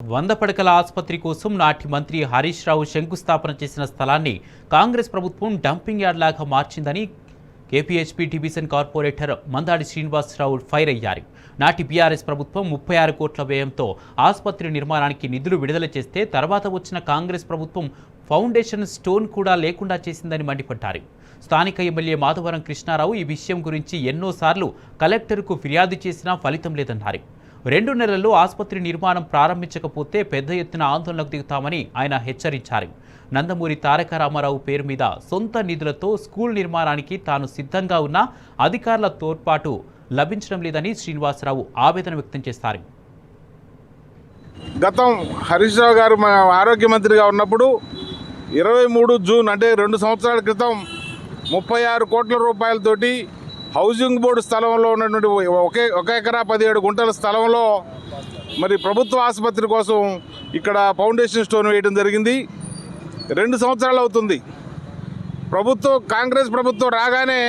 100 పడకల ఆసుపత్రి కోసం నాటి మంత్రి హరీష్ రావు శంకుస్థాపన చేసిన స్థలాన్ని కాంగ్రెస్ ప్రభుత్వం డంపింగ్ యార్డ్ లాగా మార్చిందని KPHB division corporator Mandadi Srinivasarao fire అయ్యారు. నాటి బీఆర్ఎస్ ప్రభుత్వం 36 కోట్ల వ్యయంతో ఆసుపత్రి నిర్మాణానికి నిధులు విడుదల చేస్తే తర్వాత వచ్చిన కాంగ్రెస్ ప్రభుత్వం ఫౌండేషన్ స్టోన్ కూడా లేకుండా చేసిందని మండిపడ్డారు. స్థానిక ఎమ్మెల్యే మాధవరం కృష్ణారావు ఈ విషయం గురించి ఎన్నోసార్లు కలెక్టర్కు ఫిర్యాదు చేసినా ఫలితం లేదన్నారు. 2 నెలల్లో ఆసుపత్రి నిర్మాణం ప్రారంభించకపోతే పెద్ద ఎత్తున ఆందోళనకు దిగుతామని ఆయన హెచ్చరించారు. నందమూరి తారక రామారావు పేరు మీద సొంత నిధులతో స్కూల్ నిర్మాణానికి తాను సిద్ధంగా ఉన్న అధికారుల తోడ్పాటు లభించడం లేదని శ్రీనివాసరావు ఆవేదన వ్యక్తం చేశారు. గతం హరీష్ రావు గారు మన ఆరోగ్య మంత్రిగా ఉన్నప్పుడు 23 జూన్ అంటే 2 సంవత్సరాల క్రితం 36 కోట్ల రూపాయలతోటి హౌసింగ్ బోర్డు స్థలంలో ఉన్నటువంటి ఒక ఎకరా 17 గుంటల స్థలంలో మరి ప్రభుత్వ ఆసుపత్రి కోసం ఇక్కడ ఫౌండేషన్ స్టోన్ వేయడం జరిగింది. 2 సంవత్సరాలు అవుతుంది. కాంగ్రెస్ ప్రభుత్వం రాగానే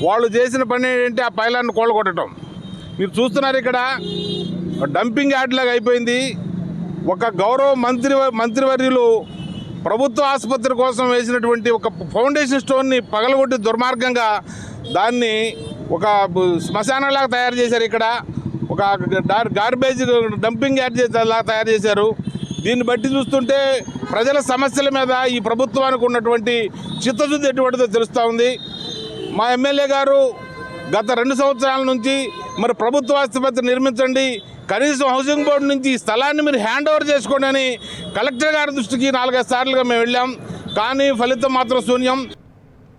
వాళ్ళు చేసిన పని ఏంటంటే ఆ పైలాన్ని కూలగొట్టడం. మీరు చూస్తున్నారు, ఇక్కడ డంపింగ్ యార్డ్ లాగా అయిపోయింది. ఒక గౌరవ మంత్రివర్యులు ప్రభుత్వ ఆసుపత్రి కోసం వేసినటువంటి ఒక ఫౌండేషన్ స్టోన్ని పగలగొట్టి దుర్మార్గంగా దాన్ని ఒక శ్మశానంలాగా తయారు చేశారు. ఇక్కడ ఒక గార్బేజ్ డంపింగ్ యార్డ్ లాగా తయారు చేశారు. దీన్ని బట్టి చూస్తుంటే ప్రజల సమస్యల మీద ఈ ప్రభుత్వానికి ఉన్నటువంటి చిత్తశుద్ధి ఎటువంటిదో తెలుస్తూ ఉంది. మా ఎమ్మెల్యే గారు గత 2 సంవత్సరాల నుంచి మరి ప్రభుత్వ ఆసుపత్రి నిర్మించండి, కనీసం హౌసింగ్ బోర్డు నుంచి ఈ స్థలాన్ని మీరు హ్యాండ్ ఓవర్ చేసుకోండి అని కలెక్టర్ గారి దృష్టికి 4-5 సార్లుగా మేము వెళ్ళాం. కానీ ఫలితం మాత్రం శూన్యం.